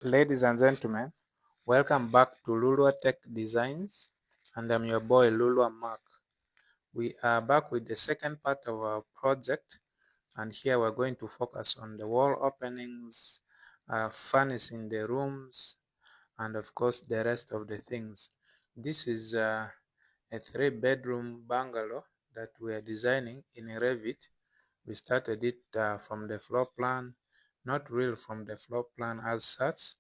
Ladies and gentlemen, welcome back to Lulua Tech Designs, and I'm your boy Lulua Mark. We are back with the second part of our project, and here we're going to focus on the wall openings, furnishing the rooms, and of course the rest of the things. This is a 3-bedroom bungalow that we are designing in Revit. We started it from the floor plan, not real from the floor plan as such,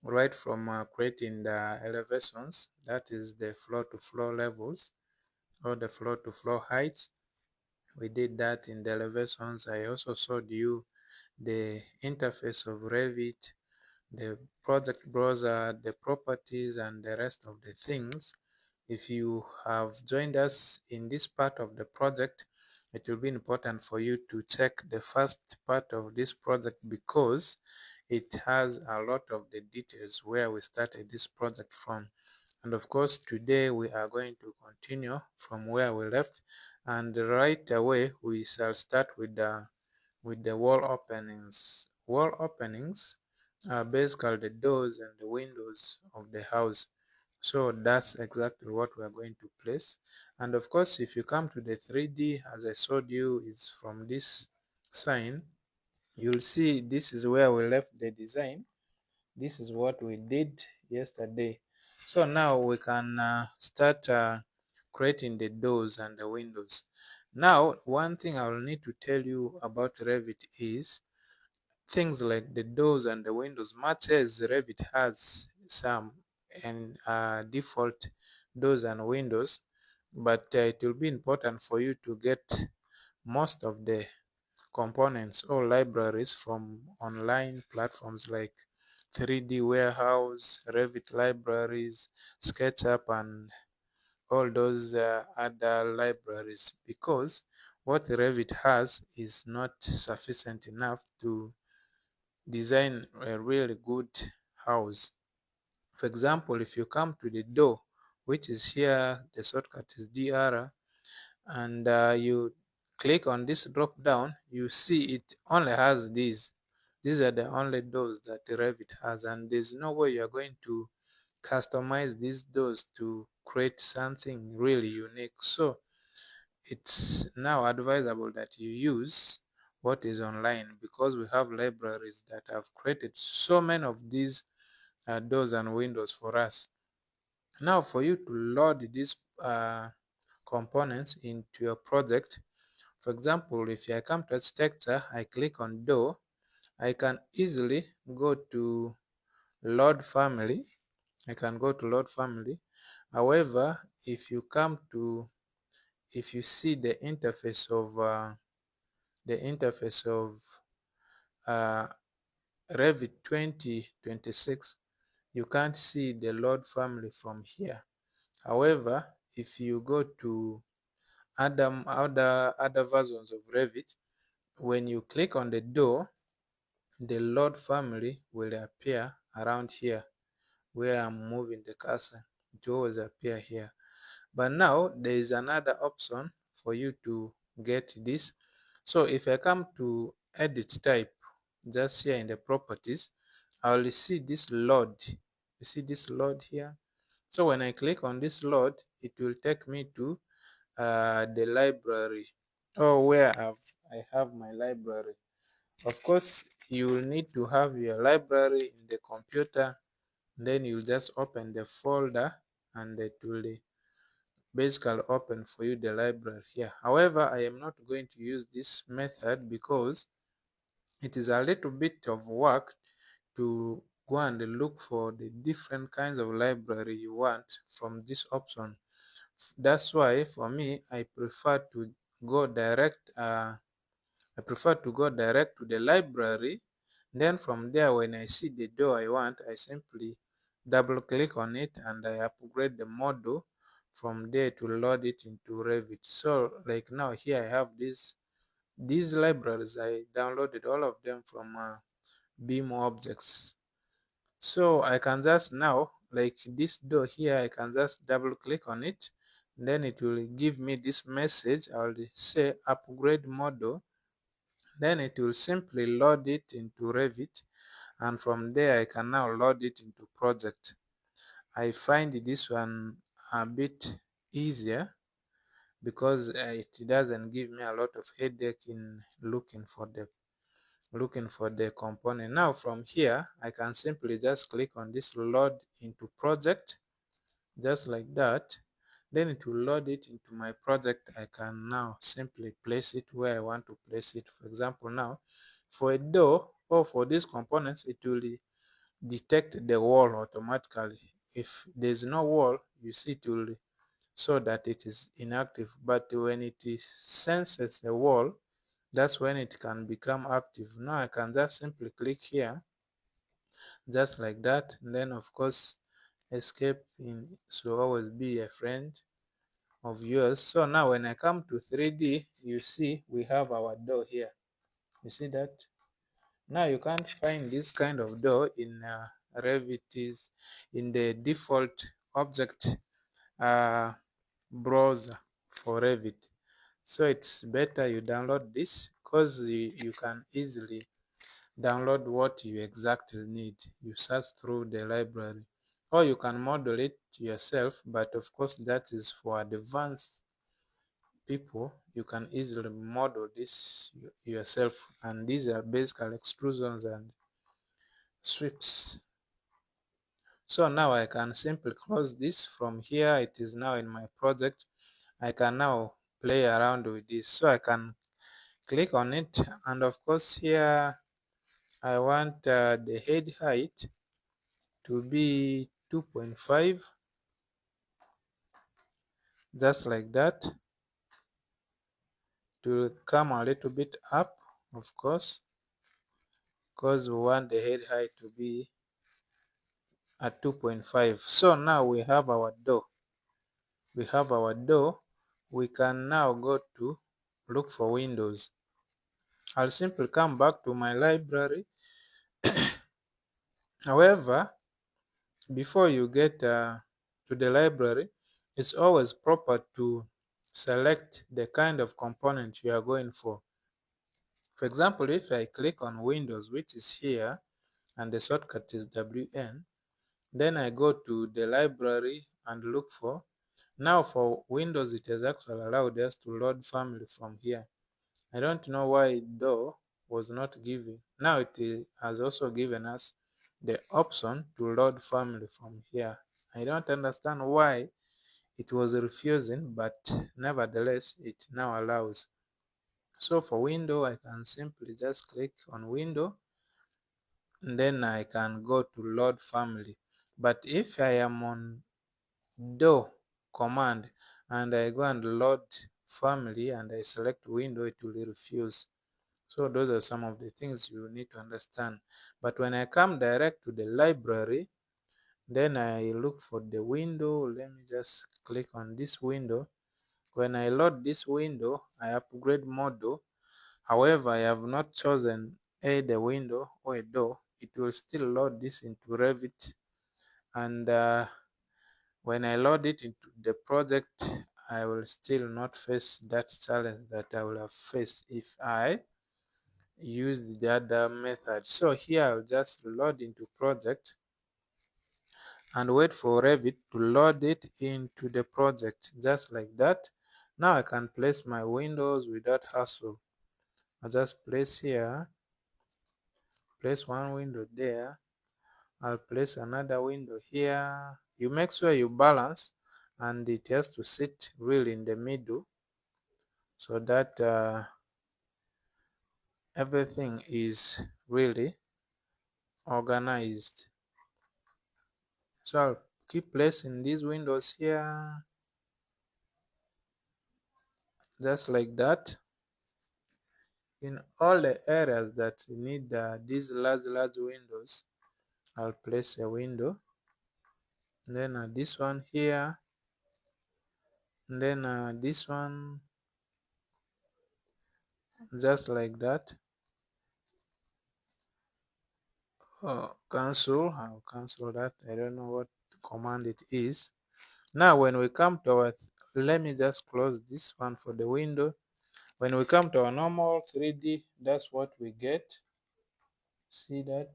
right from creating the elevations, that is the floor to floor levels or the floor to floor heights. We did that in the elevations. I also showed you the interface of Revit, the project browser, the properties, and the rest of the things. If you have joined us in this part of the project, it will be important for you to check the first part of this project because it has a lot of the details where we started this project from. And of course, today we are going to continue from where we left, and right away we shall start with the wall openings. Wall openings are basically the doors and the windows of the house. So that's exactly what we are going to place. And of course, if you come to the 3D, as I showed you, is from this sign, you'll see this is where we left the design. This is what we did yesterday. So now we can start creating the doors and the windows. Now, one thing I will need to tell you about Revit is things like the doors and the windows. Much as Revit has some and default doors and windows, but it will be important for you to get most of the components or libraries from online platforms like 3D Warehouse, Revit libraries, SketchUp, and all those other libraries, because what Revit has is not sufficient enough to design a really good house. For example, if you come to the door, which is here, the shortcut is DR, and you click on this drop down, you see it only has these. These are the only doors that Revit has, and there's no way you're going to customize these doors to create something really unique. So it's now advisable that you use what is online, because we have libraries that have created so many of these doors and windows for us. Now, for you to load these components into your project, for example, if I come to architecture, I click on door, I can easily go to load family. I can go to load family. However, if you see the interface of uh, Revit 2026, you can't see the load family from here. However, if you go to other versions of Revit, when you click on the door, the load family will appear around here where I'm moving the cursor. It will always appear here. But now there is another option for you to get this. So if I come to edit type, just here in the properties, I will see this load. You see this load here? So when I click on this load, it will take me to the library, or where I have my library. Of course, you will need to have your library in the computer. Then you just open the folder and it will basically open for you the library here. However, I am not going to use this method because it is a little bit of work to go and look for the different kinds of library you want from this option. That's why for me, I prefer to go direct. To the library. Then from there, when I see the door I want, I simply double click on it and I upgrade the model from there to load it into Revit. So like now here I have these libraries. I downloaded all of them from Beam Objects. So I can just now, like this door here, I can just double click on it. Then it will give me this message. I will say upgrade model. Then it will simply load it into Revit. and from there I can now load it into project. I find this one a bit easier because it doesn't give me a lot of headache in looking for the component. Now from here I can simply just click on this load into project, just like that. Then it will load it into my project. I can now simply place it where I want to place it. For example, now for a door or for these components, it will detect the wall automatically. If there's no wall, you see it will show that it is inactive. But when it senses a wall, that's when it can become active. Now I can just simply click here, just like that. And then of course escape should always be a friend of yours. So now when I come to 3D, you see we have our door here. You see that? Now you can't find this kind of door in Revit is in the default object browser for Revit. So it's better you download this because you can easily download what you exactly need. You search through the library, or you can model it yourself, but of course that is for advanced people. You can easily model this yourself, and these are basically extrusions and strips. So now I can simply close this. From here it is now in my project. I can now play around with this, so I can click on it, and of course here I want the head height to be 2.5, just like that, to come a little bit up, of course, because we want the head height to be at 2.5. So now we have our door. We can now go to look for windows. I'll simply come back to my library. However, before you get to the library, it's always proper to select the kind of component you are going for. For example, if I click on Windows, which is here, and the shortcut is WN, then I go to the library and look for. Now for Windows, it has actually allowed us to load family from here. I don't know why though was not given. Now it has also given us the option to load family from here. I don't understand why it was refusing, but nevertheless it now allows. So for window, I can simply just click on window, and then I can go to load family. But if I am on do command and I go and load family and I select window, it will refuse. So those are some of the things you need to understand. But when I come direct to the library, then I look for the window. Let me just click on this window. When I load this window, I upgrade model. However, I have not chosen the window or a door. It will still load this into Revit, and when I load it into the project, I will still not face that challenge that I will have faced if I use the other method. So here I'll just load into project and wait for Revit to load it into the project, just like that. Now I can place my windows without hassle. I'll just place here, place one window there, I'll place another window here. You make sure you balance, and it has to sit really in the middle so that everything is really organized. So I'll keep placing these windows here, just like that. In all the areas that need these large windows, I'll place a window. And then this one here, and then this one, just like that. Cancel. I'll cancel that. I don't know what command it is. Now when we come to our, let me just close this one for the window. When we come to our normal 3D, that's what we get. See that?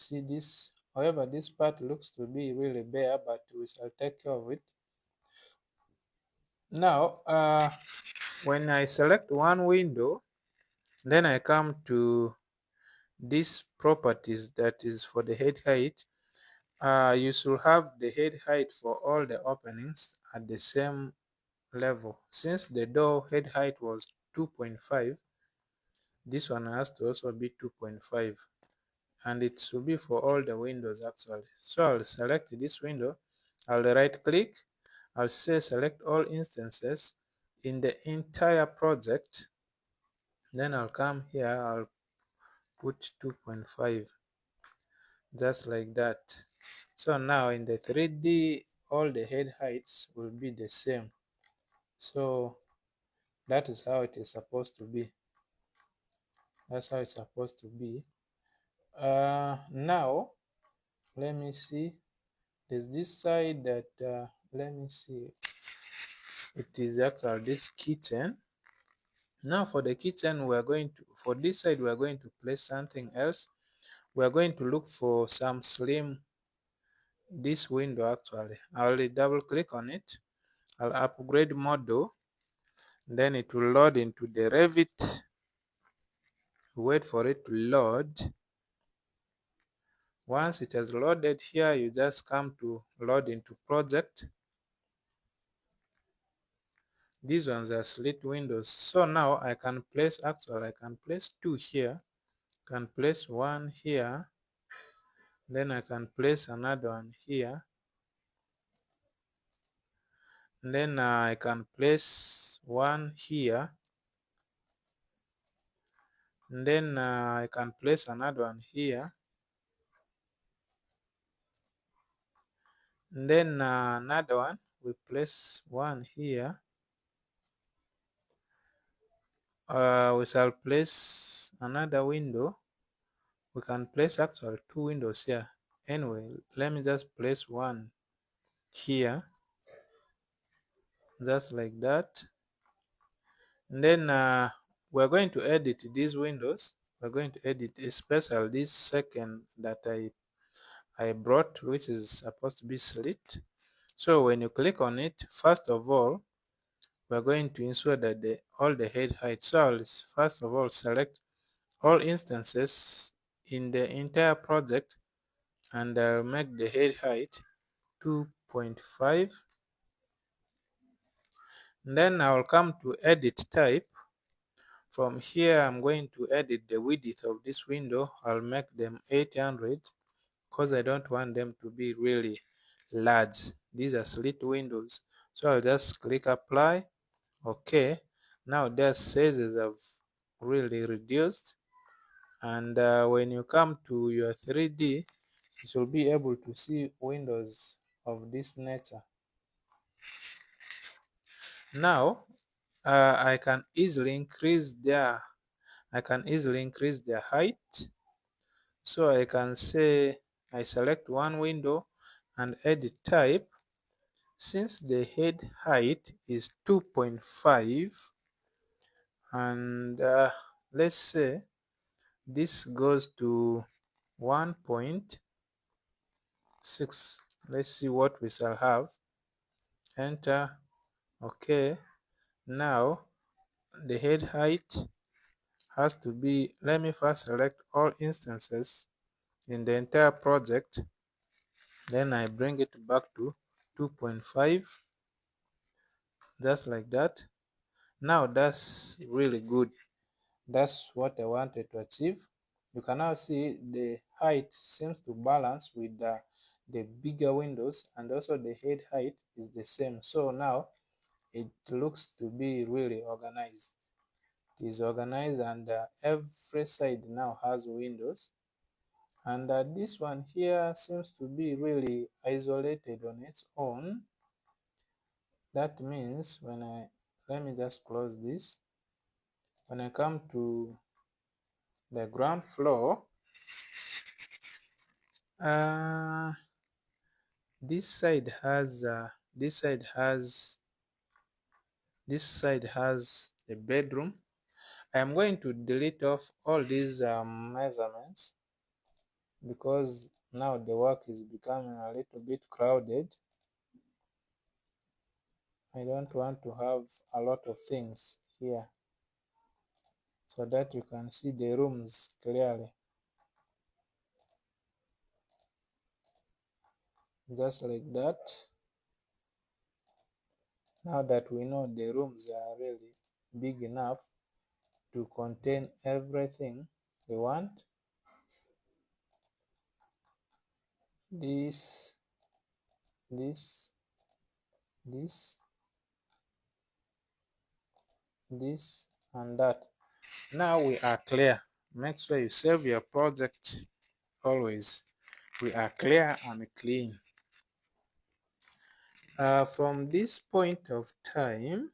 see this. However, this part looks to be really bare, but we shall take care of it. Now, when I select one window, then I come to these properties, that is for the head height. You should have the head height for all the openings at the same level. Since the door head height was 2.5, this one has to also be 2.5, and it should be for all the windows actually. So I'll select this window, I'll right click, I'll say select all instances in the entire project, then I'll come here, I'll put 2.5, just like that. So now in the 3D, all the head heights will be the same. So that is how it is supposed to be. That's how it's supposed to be. Now let me see. There's this side that let me see. It is actually this kitchen. Now for the kitchen, we are going to, for this side, we are going to place something else. We are going to look for some slim, this window actually. I'll double click on it. I'll upgrade model. Then it will load into the Revit. Wait for it to load. Once it has loaded here, you just come to load into project. These ones are slit windows. So now I can place, actually I can place two here, can place one here, then I can place another one here, and then I can place one here, and then I can place another one here, and then another one, we place one here. We shall place another window. We can place actually two windows here. Anyway, let me just place one here, just like that. And then we're going to edit these windows. We're going to edit especially this second that I brought, which is supposed to be slit. So when you click on it, first of all, we're going to ensure that all the head height. So I'll first of all select all instances in the entire project, and I'll make the head height 2.5. Then I'll come to edit type. From here, I'm going to edit the width of this window. I'll make them 800 because I don't want them to be really large. These are slit windows. So I'll just click apply. Okay. Now their sizes have really reduced. And when you come to your 3D, you should be able to see windows of this nature. Now I can easily increase their height. So I can say I select one window and edit type. Since the head height is 2.5, and let's say this goes to 1.6. Let's see what we shall have. Enter. Okay. Now the head height has to be, let me first select all instances in the entire project, then I bring it back to 2.5, just like that. Now that's really good. That's what I wanted to achieve. You can now see the height seems to balance with the bigger windows, and also the head height is the same. So now it looks to be really organized. It is organized, and every side now has windows. And this one here seems to be really isolated on its own. That means let me just close this. When I come to the ground floor, this side has the bedroom. I am going to delete off all these measurements. because now the work is becoming a little bit crowded. I don't want to have a lot of things here, so that you can see the rooms clearly. Just like that. Now that we know the rooms are really big enough to contain everything we want, this, this, this, this, and that. Now we are clear. Make sure you save your project always. We are clear and clean. From this point of time,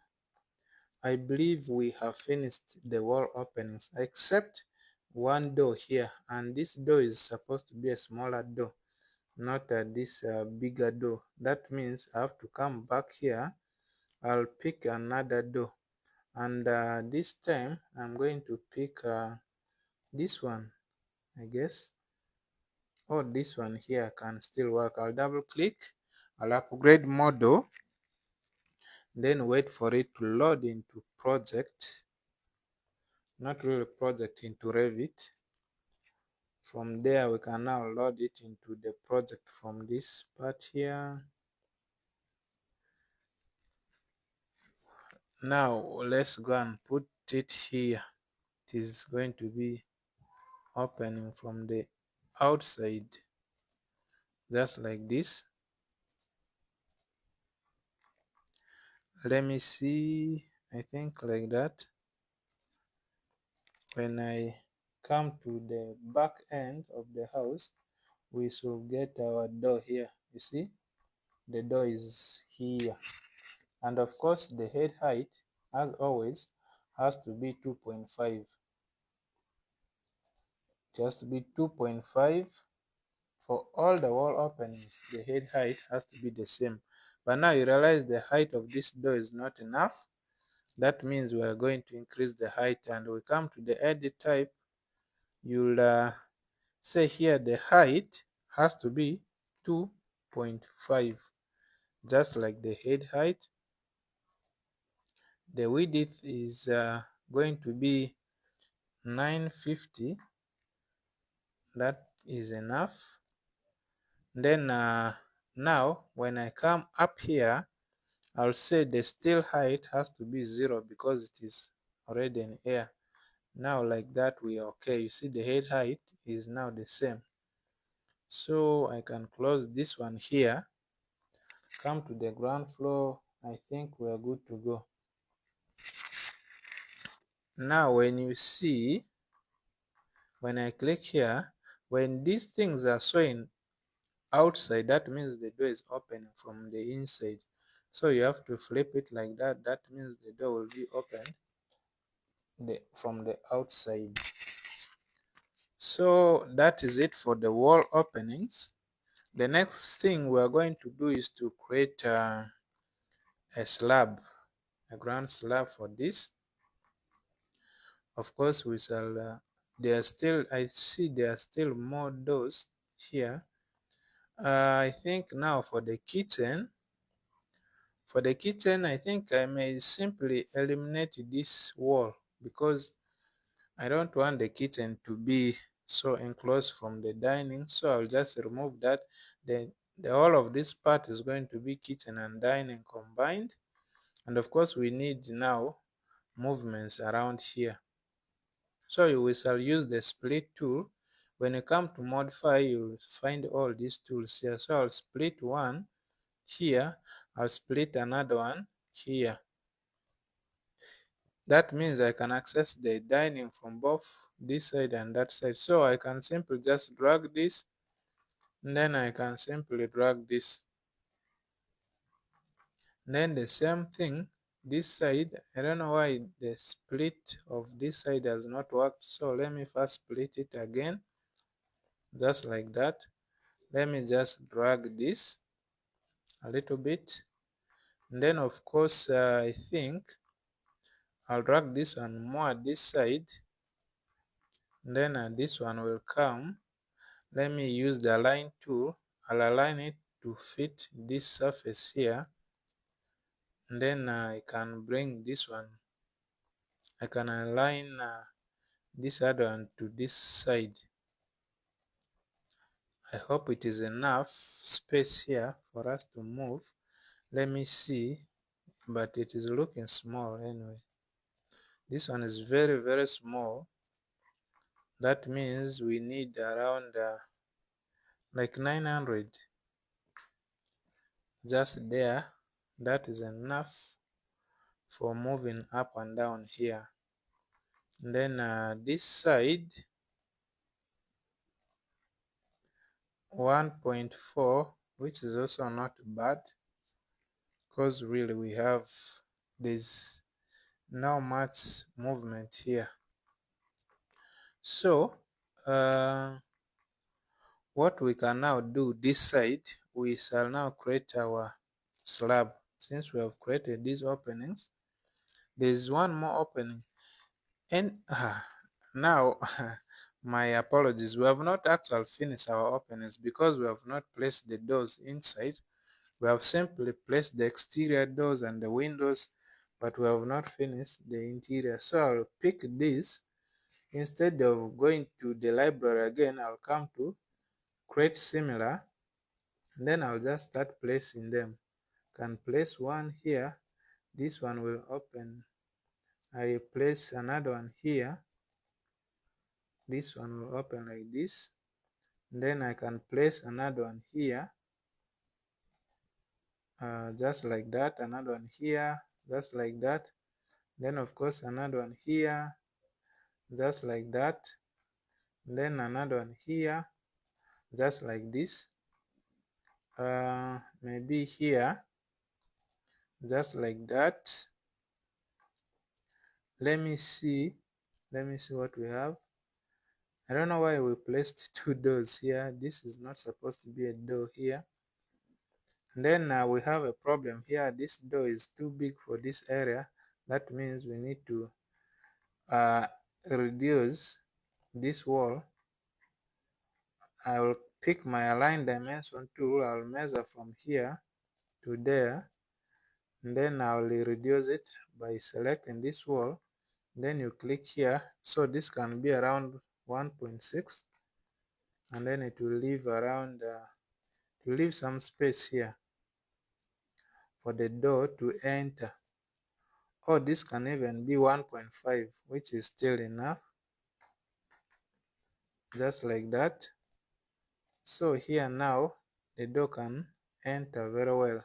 I believe we have finished the wall openings, except one door here, and this door is supposed to be a smaller door, not this bigger door. That means I have to come back here. I'll pick another door, and this time I'm going to pick this one, I guess. Oh, this one here can still work. I'll double click, I'll upgrade model, then wait for it to load into project, not really project, into Revit. From there we can now load it into the project from this part here. Now let's go and put it here. It is going to be opening from the outside, just like this. Let me see, I think like that. When I come to the back end of the house, we should get our door here. You see, the door is here, and of course the head height, as always, has to be 2.5. Just to be 2.5 for all the wall openings. The head height has to be the same. But now you realize the height of this door is not enough. That means we are going to increase the height, and we come to the edit type. You'll say here the height has to be 2.5, just like the head height. The width is going to be 950. That is enough. Then now when I come up here, I'll say the steel height has to be 0 because it is already in air. Now like that we are okay. You see the head height is now the same. So I can close this one here, come to the ground floor. I think we are good to go. Now when you see, when I click here, when these things are showing outside, that means the door is opening from the inside. So you have to flip it like that. That means the door will be opened from the outside. So that is it for the wall openings. The next thing we are going to do is to create a slab, a ground slab for this. Of course we shall there are still, I see there are still more doors here. I think now for the kitchen, I think I may simply eliminate this wall, because I don't want the kitchen to be so enclosed from the dining. So I'll just remove that. The whole of this part is going to be kitchen and dining combined. And of course we need now movements around here. So we shall use the split tool. When you come to modify, you'll find all these tools here. So I'll split one here, I'll split another one here. That means I can access the dining from both this side and that side. So I can simply just drag this, and then I can simply drag this. And then the same thing this side. I don't know why the split of this side has not worked. So let me first split it again, just like that. Let me just drag this a little bit. And then of course I think I'll drag this one more this side. And then this one will come. Let me use the align tool. I'll align it to fit this surface here, and then I can bring this one. I can align this other one to this side. I hope it is enough space here for us to move. Let me see, but it is looking small anyway. This one is very small. That means we need around like 900 just there. That is enough for moving up and down here. And then this side 1.4, which is also not bad, because really there's not much movement here. So what we can now do this side, we shall now create our slab. Since we have created these openings, there is one more opening, and now my apologies, we have not actually finished our openings because we have not placed the doors inside. We have simply placed the exterior doors and the windows, but we have not finished the interior. So I'll pick this. Instead of going to the library again, I'll come to create similar, and then I'll just start placing them. Can place one here, this one will open. I place another one here, this one will open like this. And then I can place another one here, just like that, another one here, just like that. Then of course another one here, just like that. And then another one here, just like this. Maybe here, just like that. Let me see what we have. I don't know why we placed two doors here. This is not supposed to be a door here. And then we have a problem here. This door is too big for this area. That means we need to reduce this wall. I will pick my align dimension tool. I will measure from here to there, and then I will reduce it by selecting this wall. Then you click here, so this can be around 1.6, and then it will leave around to leave some space here for the door to enter. Or this can even be 1.5, which is still enough, just like that. So here now the door can enter very well.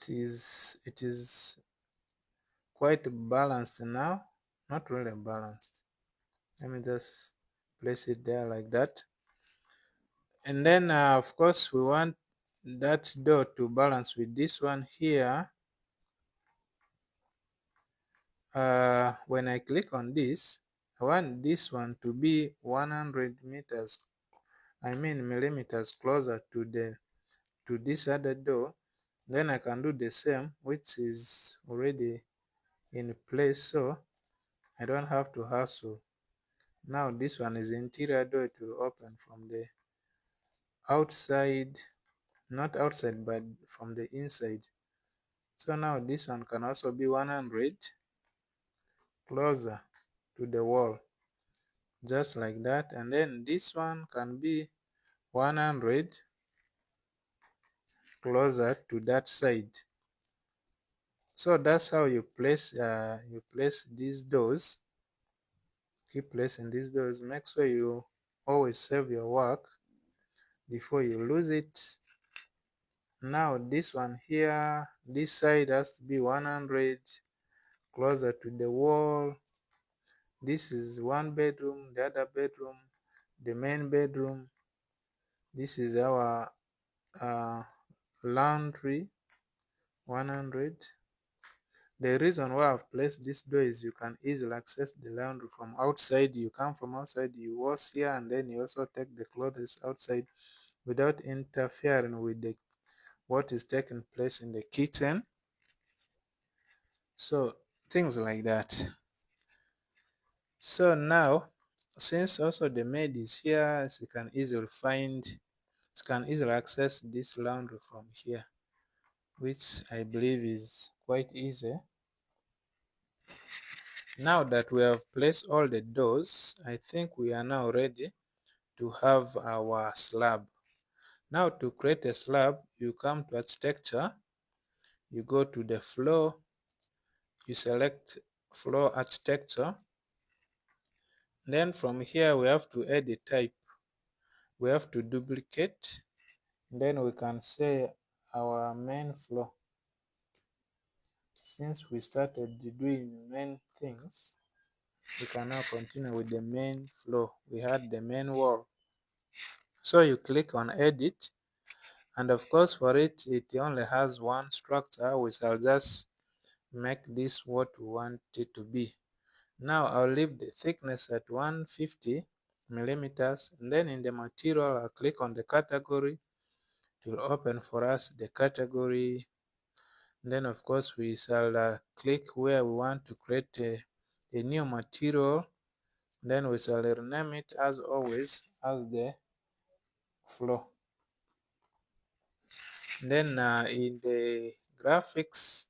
It is quite balanced now, not really balanced. Let me just place it there like that. And then of course we want that door to balance with this one here. When I click on this, I want this one to be 100 meters, millimeters closer to this other door. Then I can do the same, which is already in place, so I don't have to hassle. Now this one is interior door. It will open from the outside, not outside but from the inside. So now this one can also be 100 closer to the wall, just like that. And then this one can be 100 closer to that side. So that's how you place these doors. Keep placing these doors. Make sure you always save your work before you lose it. Now this one here, this side has to be 100 closer to the wall. This is one bedroom, the other bedroom, the main bedroom. This is our laundry, 100. The reason why I've placed this door is you can easily access the laundry from outside. You come from outside, you wash here, and then you also take the clothes outside without interfering with what is taking place in the kitchen. So things like that. So now Since also the maid is here, she can easily access this laundry from here, which I believe is quite easy. Now that we have placed all the doors, I think we are now ready to have our slab. Now to create a slab, you come to architecture, you go to the floor, you select floor architecture. Then from here we have to add a type. We have to duplicate. Then we can say our main floor. Since we started doing main things, we can now continue with the main floor. We had the main wall. So you click on edit, and of course for it only has one structure. We shall just make this what we want it to be. Now I'll leave the thickness at 150 millimeters, and then in the material I'll click on the category. It will open for us the category. Then of course we shall click where we want to create a new material. Then we shall rename it as always as the floor. Then in the graphics,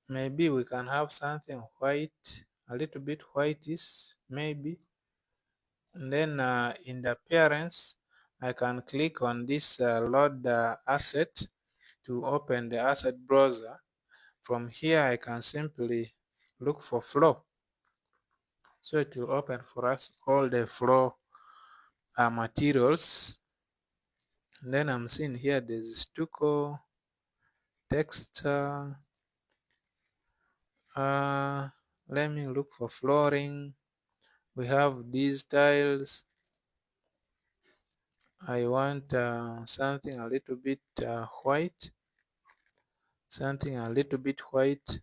maybe we can have something white, a little bit whitish maybe. And then in the appearance, I can click on this load asset to open the asset browser. From here I can simply look for floor. So it will open for us all the floor materials. And then I'm seeing here there's stucco, texture. Let me look for flooring. We have these tiles. I want something a little bit white. Something a little bit white.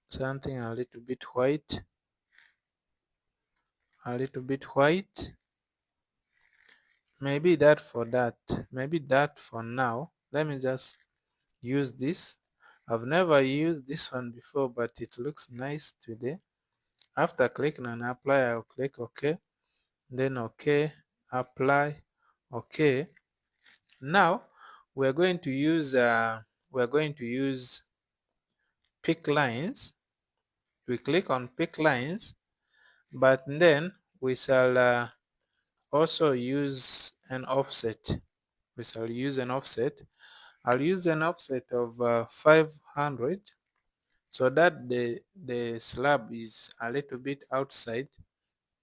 Something a little bit white. A little bit white. Maybe that for that. Maybe that for now. Let me just use this. I've never used this one before, but it looks nice today. After clicking on apply, I'll click OK. Then OK, apply, OK. Now we're going to use pick lines. We click on pick lines, but then we shall also use an offset. We shall use an offset. I'll use an offset of 500, so that the slab is a little bit outside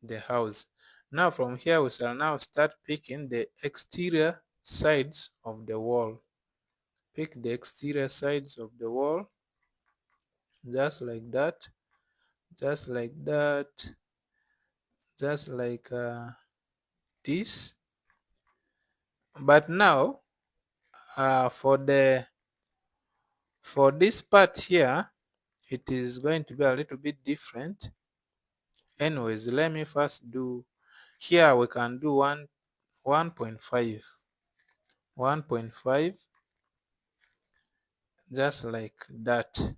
the house. Now from here we shall now start picking the exterior sides of the wall. Pick the exterior sides of the wall, just like that, just like that, just like this. But now for this part here, it is going to be a little bit different. Anyways, let me first do here. We can do 1.5, just like that.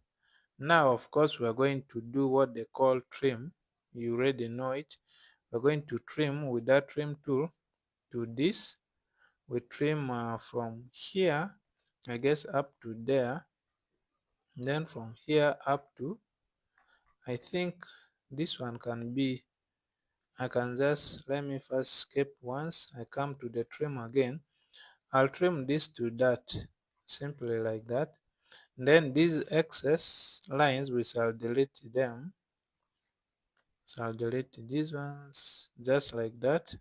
Now of course we are going to do what they call trim. You already know it. We're going to trim with that trim tool to this. We trim from here, I guess, up to there. And then from here up to, I think this one can be, I can just, let me first skip once. I come to the trim again. I'll trim this to that, simply like that. And then these excess lines, we shall delete them. So I'll delete these ones, just like that.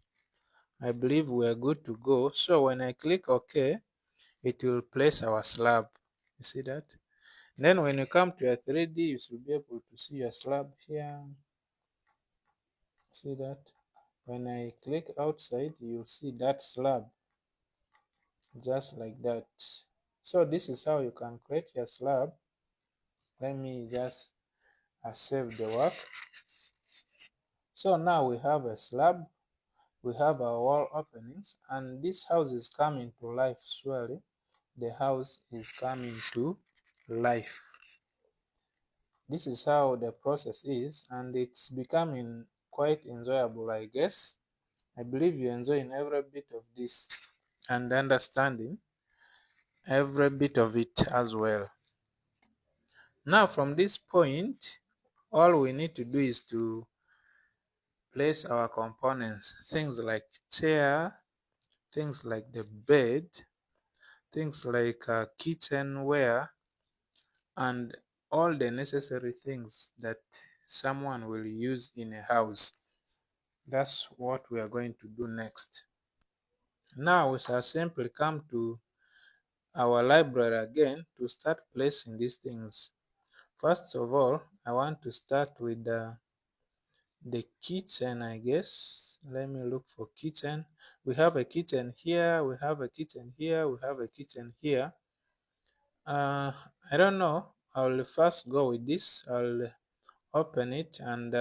I believe we are good to go. So when I click OK, it will place our slab. You see that? Then when you come to your 3D, you should be able to see your slab here. See that? When I click outside, you'll see that slab, just like that. So this is how you can create your slab. Let me just save the work. So now we have a slab, we have our wall openings, and this house is coming to life. Surely the house is coming to life. This is how the process is, and it's becoming quite enjoyable, I guess. I believe you're enjoying every bit of this and understanding every bit of it as well. Now from this point, all we need to do is to place our components, things like chair, things like the bed, things like kitchenware, and all the necessary things that someone will use in a house. That's what we are going to do next. Now we shall simply come to our library again to start placing these things. First of all, I want to start with the kitchen, I guess. Let me look for kitchen. We have a kitchen here, we have a kitchen here, we have a kitchen here. I don't know. I'll first go with this. I'll open it and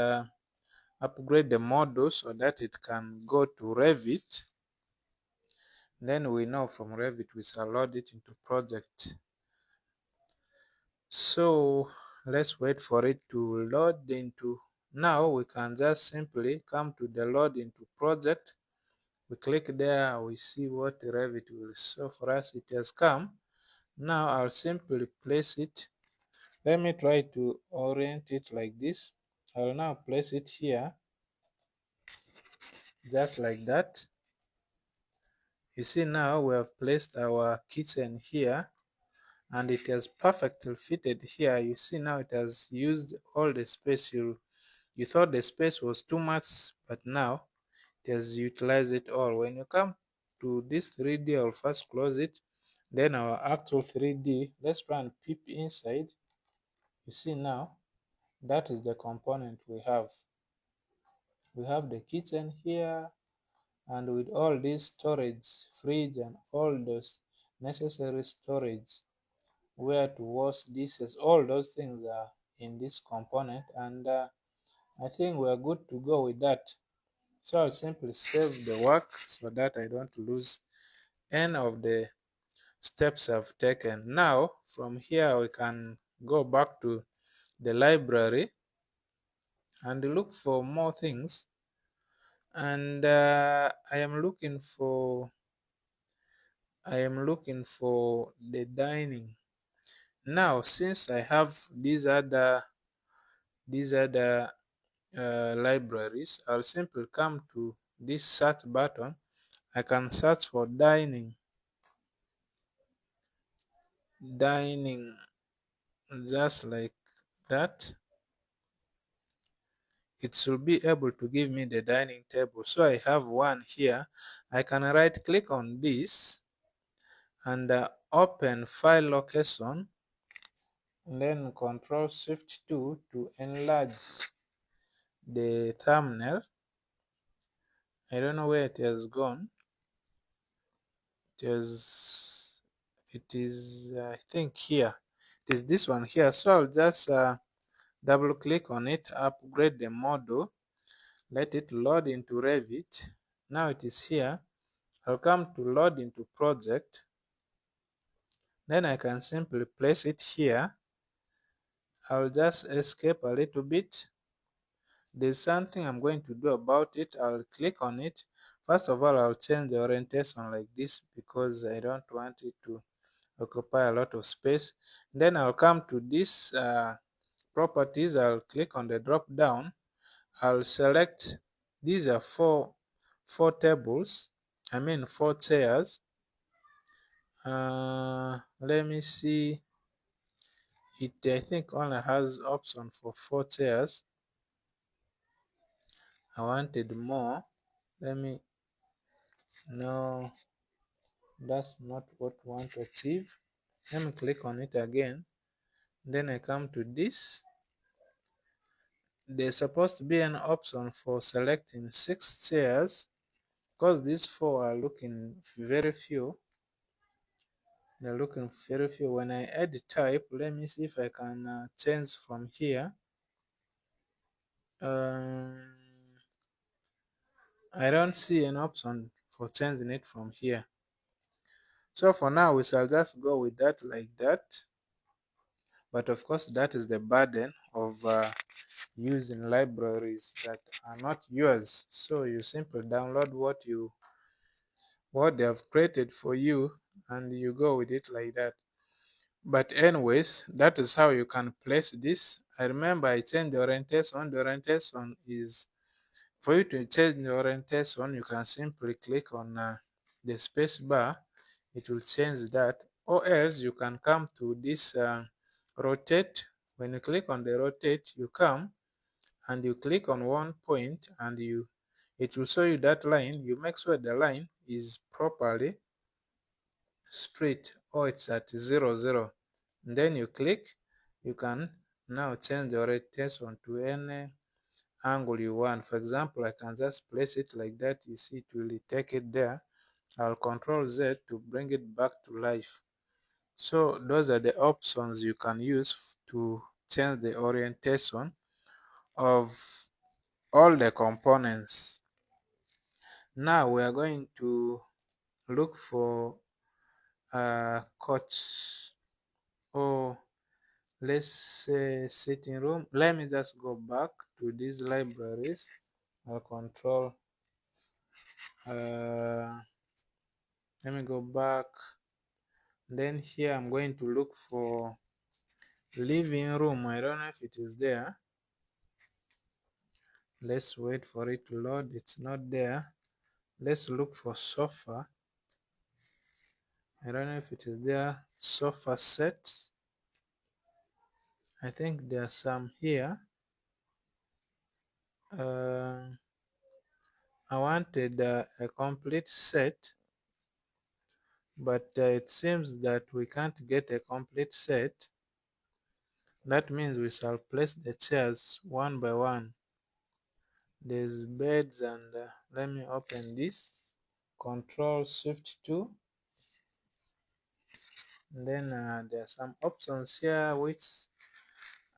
upgrade the model so that it can go to Revit. Then we know from Revit we shall load it into project. So let's wait for it to load into. Now we can just simply come to the load into project. We click there, we see what Revit will show for us. It has come. Now I'll simply place it. Let me try to orient it like this. I'll now place it here, just like that. You see, now we have placed our kitchen here, and it has perfectly fitted here. You see, now it has used all the space. You thought the space was too much, but now it has utilized it all. When you come to this 3D, I'll first close it, then our actual 3D. Let's try and peep inside. You see, now that is the component we have. We have the kitchen here, and with all this storage, fridge, and all those necessary storage, where to wash dishes, all those things are in this component, and I think we are good to go with that. So I'll simply save the work so that I don't lose any of the steps I've taken. Now from here we can go back to the library and look for more things, and I am looking for the dining. Now since I have these other libraries, I'll simply come to this search button. I can search for dining, just like that. It should be able to give me the dining table. So I have one here. I can right click on this and open file location, and then Control Shift 2 to enlarge the thumbnail. I don't know where it has gone. It is I think here. It is this one here. So I'll just double click on it, upgrade the model, let it load into Revit. Now it is here. I'll come to load into project. Then I can simply place it here. I'll just escape a little bit. There's something I'm going to do about it. I'll click on it. First of all, I'll change the orientation like this because I don't want it to occupy a lot of space. Then I'll come to this properties. I'll click on the drop down. I'll select, these are four tables, four chairs. Let me see. It I think only has option for 4 chairs. I wanted more. Let me, no, that's not what I want to achieve. Let me click on it again. Then I come to this. There's supposed to be an option for selecting 6 chairs, because these 4 are looking very few. They're looking very few. When I add type, let me see if I can change from here. I don't see an option for changing it from here. So for now, we shall just go with that like that. But of course, that is the burden of using libraries that are not yours. So you simply download what they have created for you and you go with it like that. But anyways, that is how you can place this. I remember I changed the orientation. The orientation is, for you to change the orientation, you can simply click on the space bar. It will change that, or else you can come to this rotate. When you click on the rotate, you come and you click on one point and it will show you that line. You make sure the line is properly straight or it's at 0 0. And then you click. You can now change the orientation to any angle you want. For example, I can just place it like that. You see, it will take it there. I'll control Z to bring it back to life. So those are the options you can use to change the orientation of all the components. Now we are going to look for a couch, or let's say sitting room. Let me just go back to these libraries. I'll control let me go back. Then here I'm going to look for living room. I don't know if it is there. Let's wait for it to load. It's not there. Let's look for sofa. I don't know if it is there. Sofa set. I think there are some here. I wanted a complete set, but it seems that we can't get a complete set. That means we shall place the chairs one by one. There's beds, and let me open this. Control Shift 2. And then there are some options here which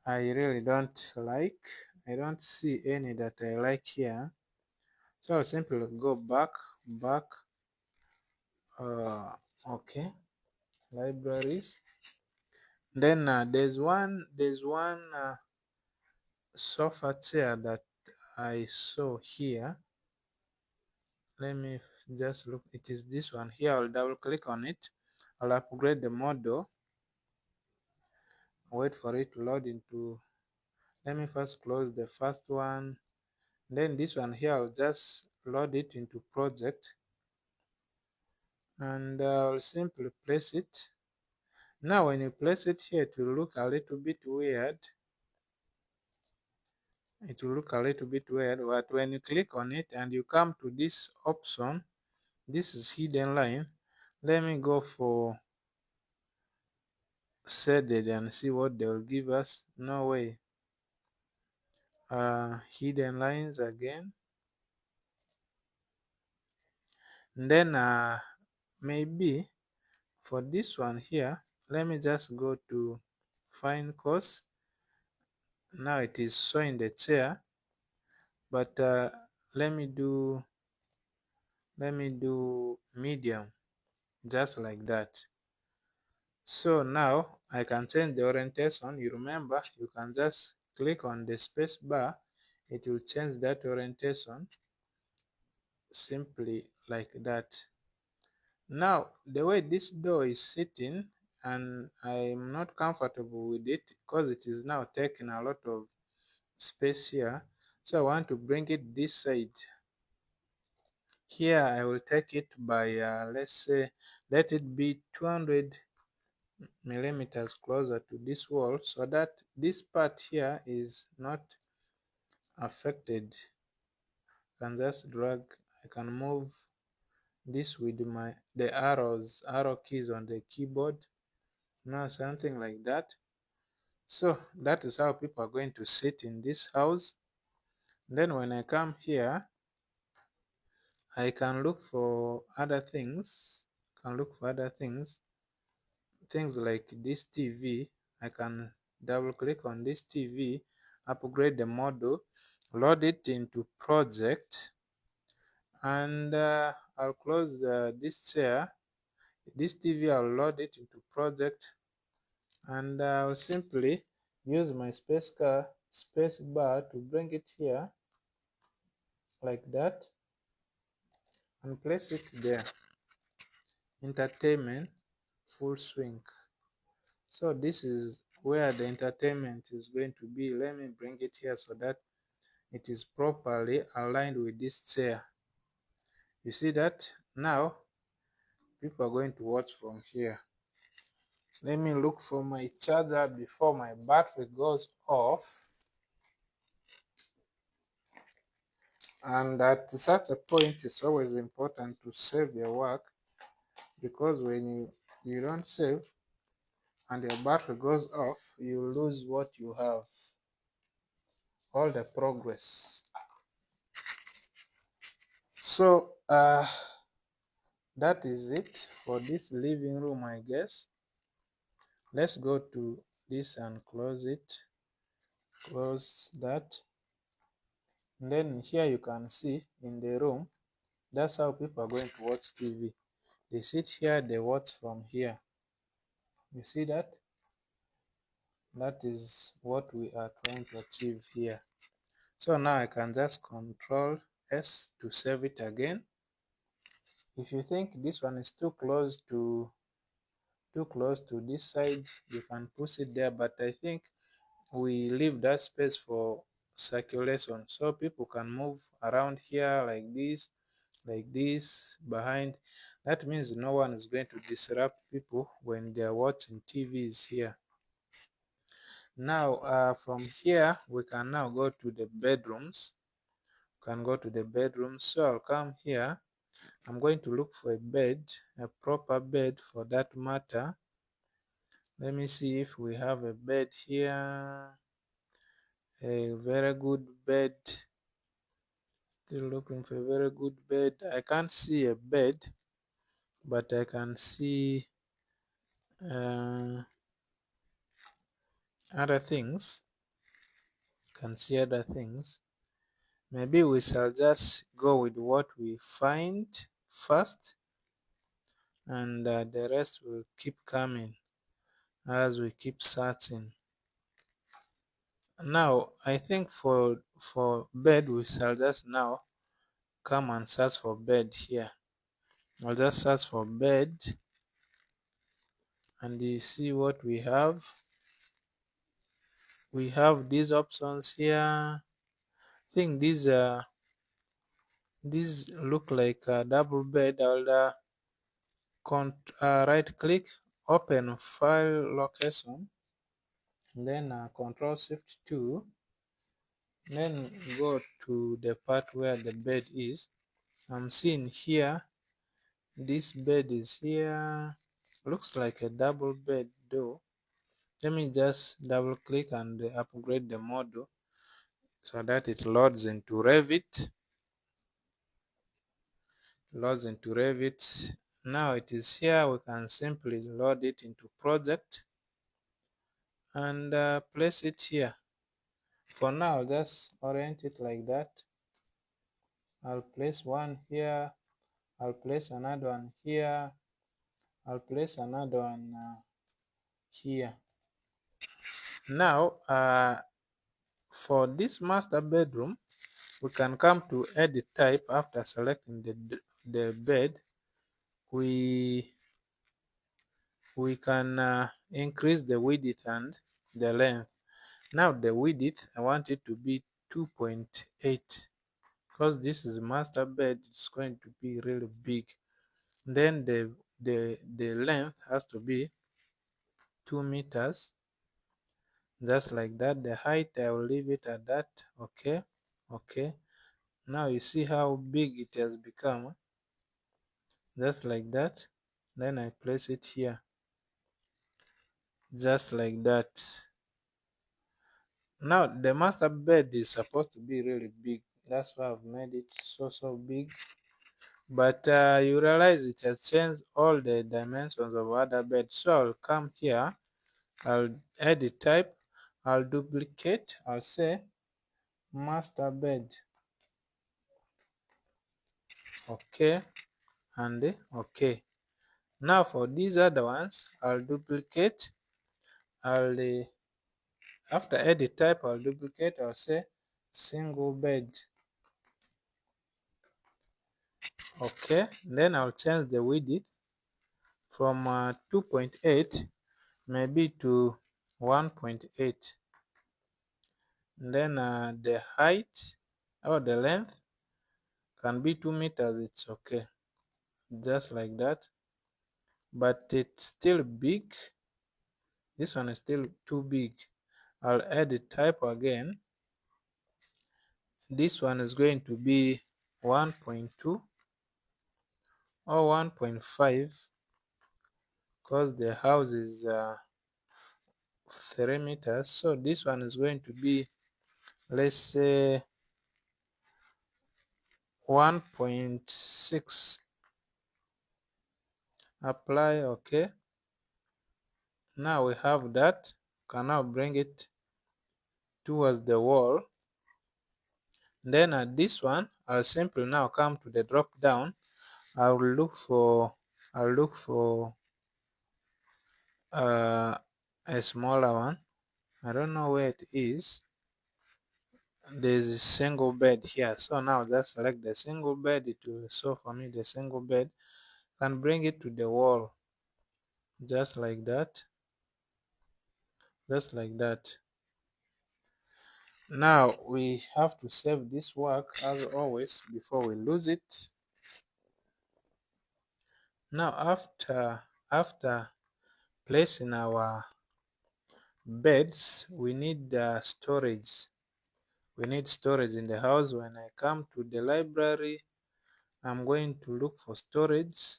I really don't like. I don't see any that I like here. So I'll simply go back. Okay, libraries. Then there's one sofa chair that I saw here. Let me just look. It is this one here. I'll double click on it. I'll upgrade the model. Wait for it to load into. Let me first close the first one. Then this one here, I'll just load it into project, and I'll simply place it. Now when you place it here, it will look a little bit weird. But when you click on it and you come to this option, this is hidden line. Let me go for shaded and see what they will give us. No way. Hidden lines again. And then maybe for this one here, let me just go to find course. Now it is showing the chair, but let me do medium, just like that. So now I can change the orientation. You remember, you can just click on the space bar. It will change that orientation, simply like that. Now the way this door is sitting, and I'm not comfortable with it because it is now taking a lot of space here. So I want to bring it this side. Here I will take it by let's say, let it be 200 millimeters closer to this wall, so that this part here is not affected. I can just drag. I can move this with the arrow keys on the keyboard. Now something like that. So that is how people are going to sit in this house. Then when I come here, I can look for other things. Things like this TV. I can double click on this TV, upgrade the model, load it into project, and I'll close this chair. This TV, I'll load it into project, and I'll simply use my space bar to bring it here like that and place it there. Entertainment full swing. So this is where the entertainment is going to be. Let me bring it here so that it is properly aligned with this chair. You see that? Now people are going to watch from here. Let me look for my charger before my battery goes off. And at such a point, it's always important to save your work, because when you don't save and your battery goes off, you lose what you have, all the progress. So that is it for this living room, I guess. Let's go to this and close it. Close that. And then here you can see in the room, that's how people are going to watch TV. They sit here, they watch from here. You see that? That is what we are trying to achieve here. So now I can just Control S to save it again. If you think this one is too close to this side, you can push it there, but I think we leave that space for circulation, so people can move around here like this behind. That means no one is going to disrupt people when they are watching TVs here. Now from here we can now go to the bedrooms. So I'll come here. I'm going to look for a bed, a proper bed for that matter. Let me see if we have a bed here, a very good bed. Still looking for a very good bed. I can't see a bed, but I can see other things. Maybe we shall just go with what we find first, and the rest will keep coming as we keep searching. Now I think for bed we shall just now come and search for bed here. I'll just search for bed, and you see what we have. We have these options here. I think these look like a double bed. I'll right click, open file location, then Control Shift 2, then go to the part where the bed is. I'm seeing here this bed is here. Looks like a double bed though. Let me just double click and upgrade the model so that it loads into Revit. Now it is here. We can simply load it into project and place it here. For now, just orient it like that. I'll place one here, I'll place another one here, I'll place another one here. Now for this master bedroom, we can come to edit type. After selecting the bed, we can increase the width and the length. Now the width, I want it to be 2.8, because this is master bed. It's going to be really big. Then the length has to be 2 meters, just like that. The height, I will leave it at that. Okay. Now you see how big it has become, just like that. Then I place it here, just like that. Now the master bed is supposed to be really big. That's why I've made it so big. But you realize it has changed all the dimensions of other beds. So I'll come here, I'll edit type, I'll duplicate, I'll say master bed. Okay, and okay. Now for these other ones, I'll duplicate, I'll After edit type, I'll duplicate, I'll say single bed. Okay, then I'll change the width from 2.8 maybe to 1.8. Then the height or the length can be 2 meters, it's okay, just like that. But it's still big. This one is still too big. I'll add the type again. This one is going to be 1.2 or 1.5 because the house is 3 meters. So this one is going to be, let's say, 1.6. Apply. Okay, now we have that. Can now bring it towards the wall. Then at this one, I'll simply now come to the drop down. I'll look for a smaller one. I don't know where it is. There's a single bed here, so now just select the single bed. It will show for me the single bed. Can bring it to the wall, just like that, just like that. Now we have to save this work as always before we lose it. Now after placing our beds, we need storage. We need storage in the house. When I come to the library, I'm going to look for storage.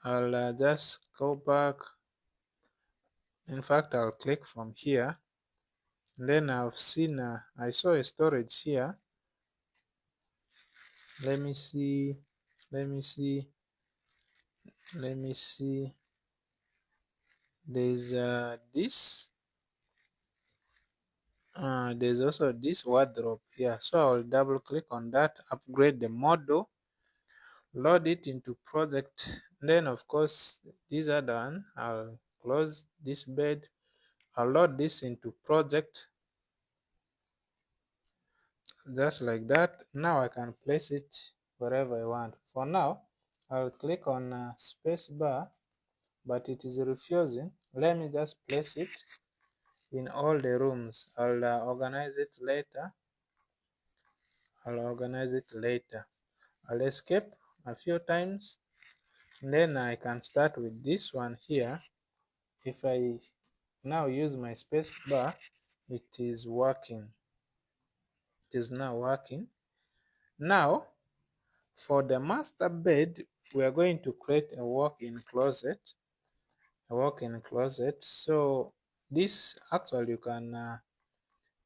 I'll just go back. In fact, I'll click from here. Then I've seen I saw a storage here. Let me see. There's this. There's also this wardrobe here. So I'll double click on that, upgrade the model, load it into project. Then of course these are done. I'll close this bed. I'll load this into project, just like that. Now I can place it wherever I want. For now, I'll click on space bar, but it is refusing. Let me just place it in all the rooms. I'll organize it later. I'll escape a few times. Then I can start with this one here. If I now use my space bar, it is working. It is now working. Now for the master bed, we are going to create a walk-in closet. So this actually you can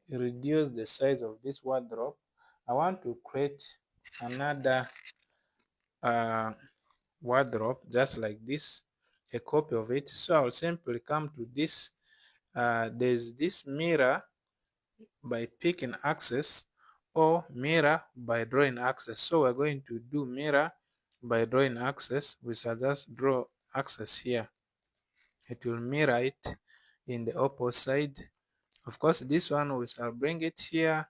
reduce the size of this wardrobe. I want to create another wardrobe just like this, a copy of it. So I'll simply come to this. There's this mirror by picking axis or mirror by drawing axis. So we're going to do mirror by drawing axis. We shall just draw axis here. It will mirror it in the opposite side. Of course, this one we shall bring it here.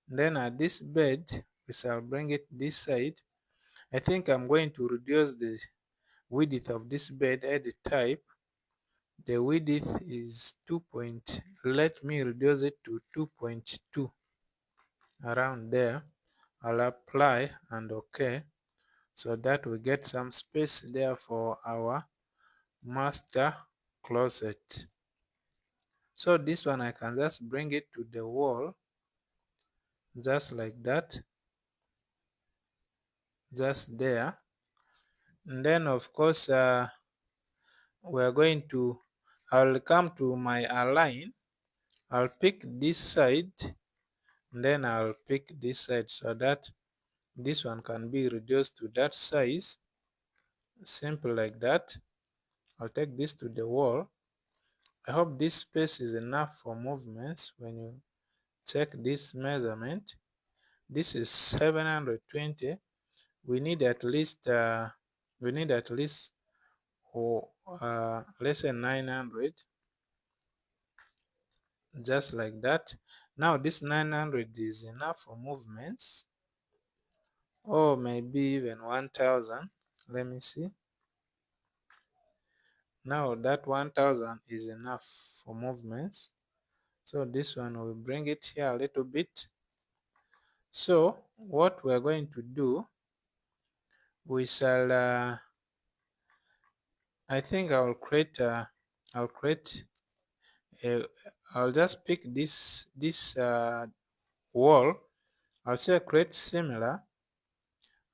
Then at this bed we shall bring it this side. I think I'm going to reduce the width of this bed at the type. The width is 2. Let me reduce it to 2.2, around there. I'll apply and OK, so that we get some space there for our master closet. So this one I can just bring it to the wall, just like that, just there. And then of course we're going to, I'll come to my align. I'll pick this side, and then I'll pick this side so that this one can be reduced to that size. Simple like that. I'll take this to the wall. I hope this space is enough for movements. When you check this measurement, this is 720. We need at least let's say 900, just like that. Now this 900 is enough for movements, or maybe even 1000. Let me see. Now that 1000 is enough for movements, so this one will bring it here a little bit. So what we're going to do, we shall I think I'll create a I'll just pick this wall. I'll say create similar.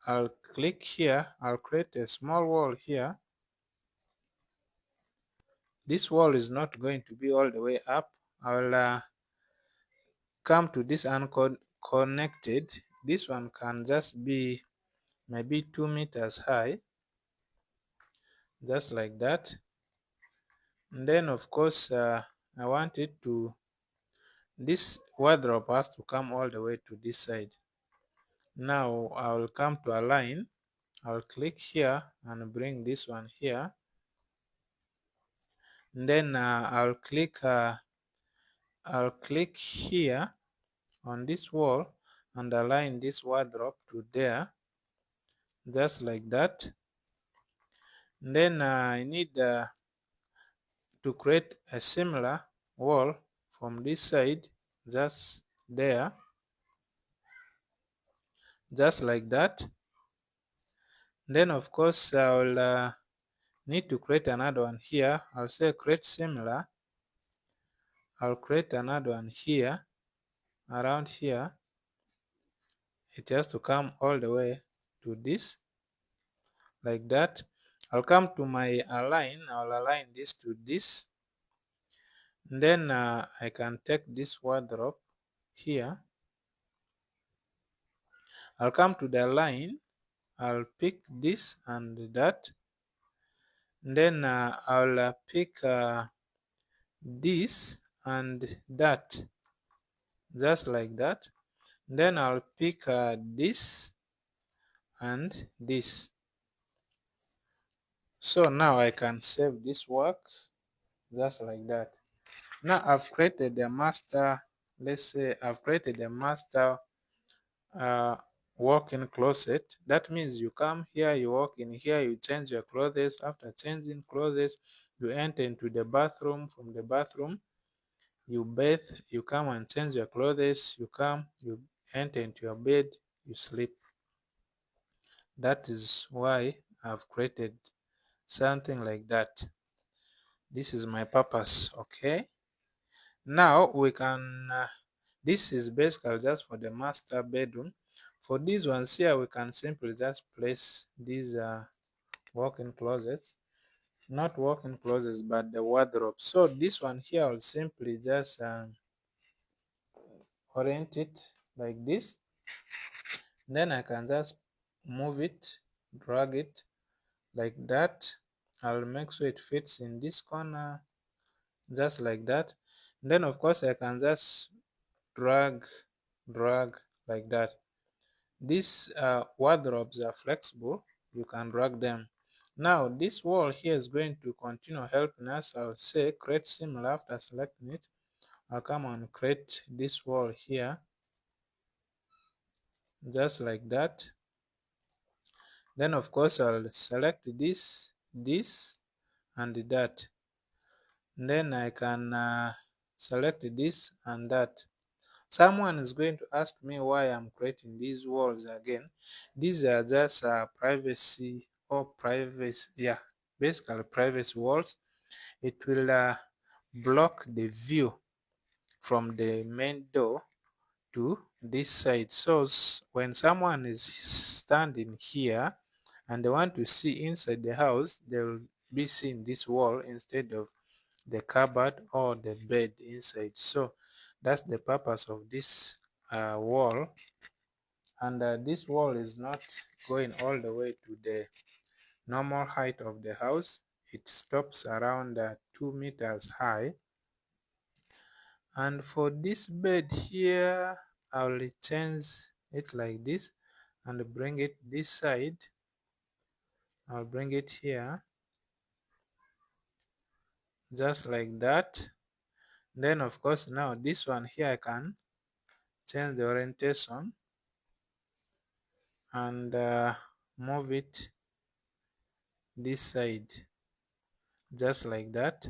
I'll click here. I'll create a small wall here. This wall is not going to be all the way up. I'll come to this unconnected. This one can just be maybe 2 meters high, just like that. And then of course I want it to, this wardrobe has to come all the way to this side. Now I'll come to align. I'll click here and bring this one here. And then I'll click here on this wall and align this wardrobe to there, just like that. And then I need to create a similar wall from this side, just there, just like that. Then of course I'll need to create another one here. I'll say create similar. I'll create another one here, around here. It has to come all the way to this, like that. I'll come to my align. I'll align this to this. And then I can take this wardrobe here. I'll come to the line. I'll pick this and that. And then I'll pick this and that, just like that. Then I'll pick this and this. So now I can save this work, just like that. Now I've created a master, let's say I've created a master walk-in closet. That means you come here, you walk in here, you change your clothes. After changing clothes, you enter into the bathroom. From the bathroom, you bathe, you come and change your clothes, you come, you enter into your bed, you sleep. That is why I've created something like that. This is my purpose. Okay, now we can this is basically just for the master bedroom. For these ones here, we can simply just place these walk-in closets, not walk-in closets but the wardrobe. So this one here, I'll simply just orient it like this. Then I can just move it, drag it like that. I'll make sure it fits in this corner, just like that. And then of course I can just drag like that. These wardrobes are flexible, you can drag them. Now this wall here is going to continue helping us. I'll say create similar. After selecting it, I'll come and create this wall here, just like that. Then of course I'll select this and that. And then I can select this and that. Someone is going to ask me why I'm creating these walls again. These are just privacy, or privacy, yeah, basically privacy walls. It will block the view from the main door to this side. So when someone is standing here and they want to see inside the house, they will be seeing this wall instead of the cupboard or the bed inside. So that's the purpose of this wall. And this wall is not going all the way to the normal height of the house. It stops around 2 meters high. And for this bed here, I'll change it like this and bring it this side. I'll bring it here. just like that. Then of course now this one here I can change the orientation and move it this side, just like that.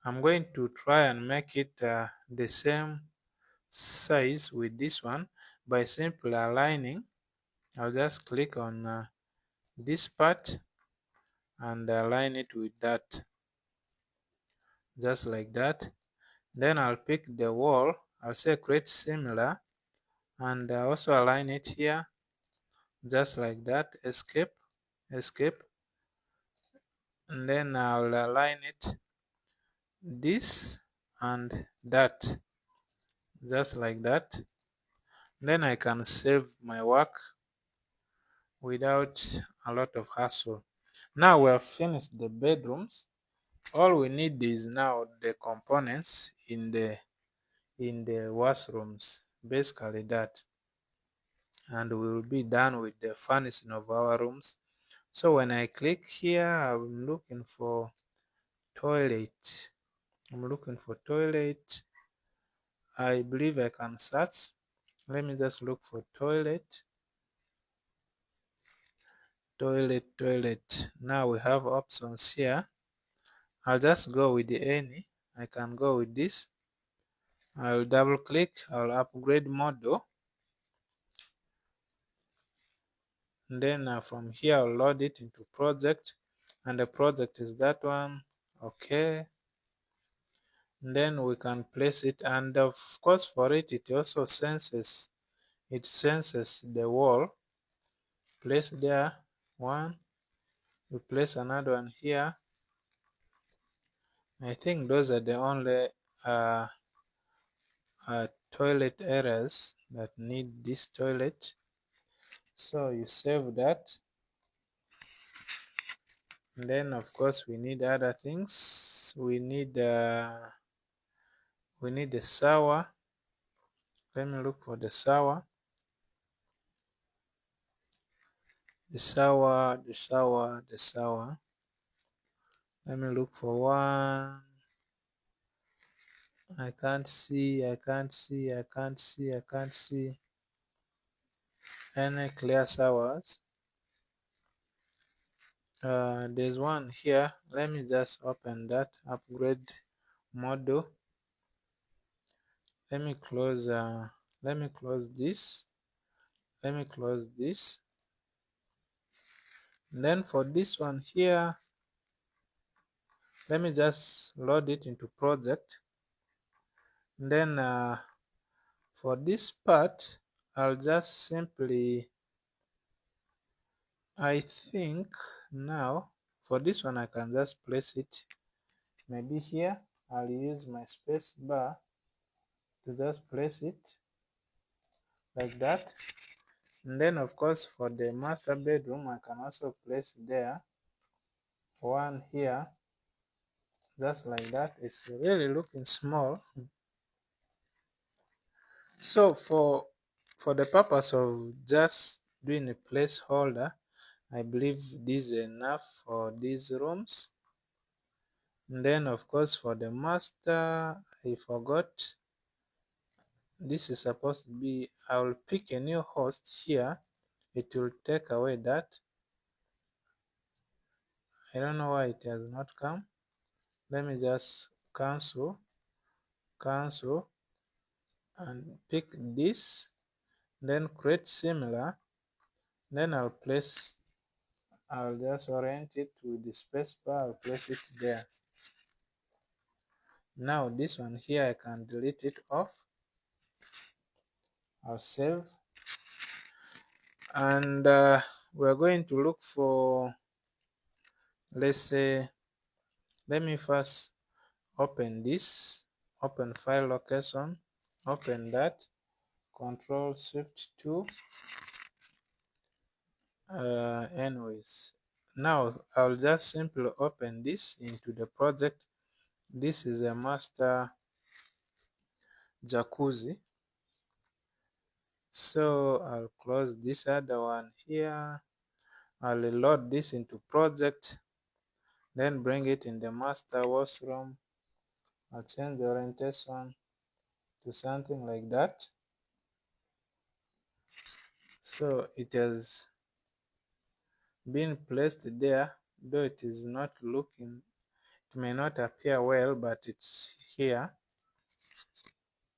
I'm going to try and make it the same size with this one by simply aligning. I'll just click on this part and align it with that, just like that. Then I'll pick the wall, I'll say create similar, and also align it here, just like that. Escape, escape, and then I'll align it this and that, just like that. Then I can save my work without a lot of hassle. Now we have finished the bedrooms. All we need is now the components in the washrooms, basically that, and we will be done with the furnishing of our rooms. So when I click here, I'm looking for toilet. I believe I can search. Let me just look for toilet. Now we have options here. I'll just go with any. I can go with this. I'll double click. I'll upgrade model. And then from here I'll load it into project, and the project is that one. Okay. And then we can place it, and of course for it also senses the wall. Place there one. We place another one here. I think those are the only uh, toilet areas that need this toilet. So you save that. And then of course we need other things. We need the shower. Let me look for the shower. The shower. Let me look for one. I can't see any clear showers. There's one here. Let me just open that. Upgrade model. Let me close this. And then for this one here, let me just load it into project. And then for this part, I'll just simply, I think now for this one I can just place it maybe here. I'll use my space bar to just place it like that. And then of course for the master bedroom I can also place there one here, just like that. It's really looking small. So for the purpose of just doing a placeholder, I believe this is enough for these rooms. And then of course for the master, I forgot, this is supposed to be, I will pick a new host here. It will take away that. I don't know why it has not come. Let me just cancel and pick this, then create similar. Then I'll just orient it with the space bar. I'll place it there. Now this one here I can delete it off. I'll save, and we're going to look for, let's say, let me first open this, open file location, open that, Control Shift 2. Anyways, now I'll just simply open this into the project. This is a master jacuzzi. So I'll close this other one here. I'll load this into project. then bring it in the master washroom. I'll change the orientation to something like that. So it has been placed there, though it is not looking, it may not appear well, but it's here.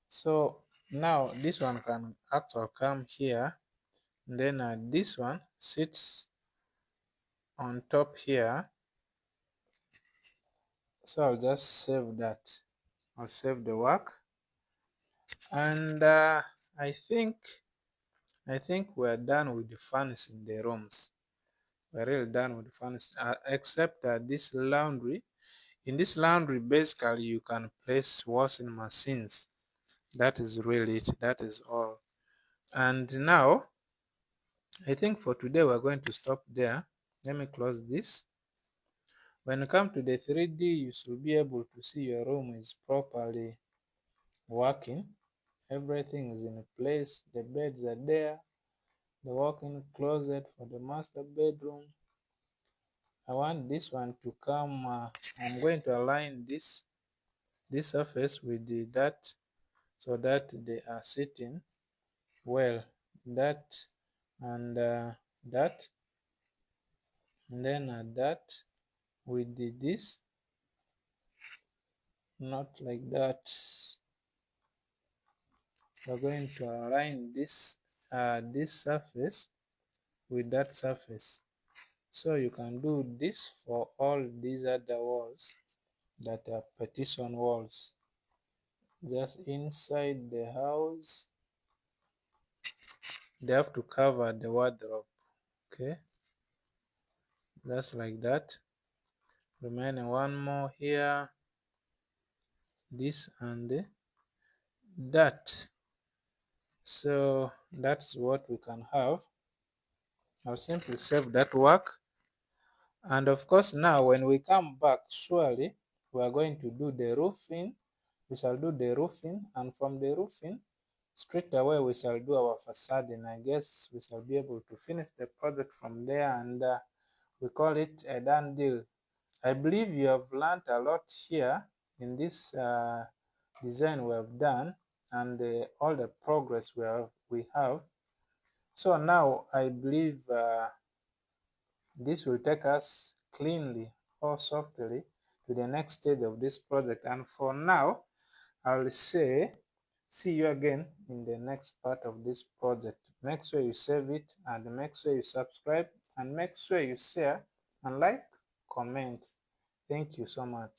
So now this one can actually come here, and then this one sits on top here. So I'll just save that. I'll save the work, and I think we're done with the furnishing the rooms. We're really done with the furnishing, except this laundry. In this laundry, basically you can place washing machines. That is really it. That is all. And now I think for today we're going to stop there. Let me close this. When you come to the 3D, you should be able to see your room is properly working. Everything is in place. The beds are there. The walk-in closet for the master bedroom. I want this one to come. I'm going to align this surface with that, so that they are sitting well. That and that, and then that with this, not like that. We're going to align this surface with that surface. So you can do this for all these other walls that are partition walls. Just inside the house, they have to cover the wardrobe. Okay, just like that. Remaining one more here, this and that. So that's what we can have. I'll simply save that work. And of course, now when we come back, surely we are going to do the roofing. We shall do the roofing, and from the roofing, straight away we shall do our facade, and I guess we shall be able to finish the project from there, and we call it a done deal. I believe you have learned a lot here in this design we have done, and all the progress we have. So now I believe this will take us cleanly or softly to the next stage of this project. And for now, I'll say see you again in the next part of this project. Make sure you save it, and make sure you subscribe, and make sure you share and like, comment. Thank you so much.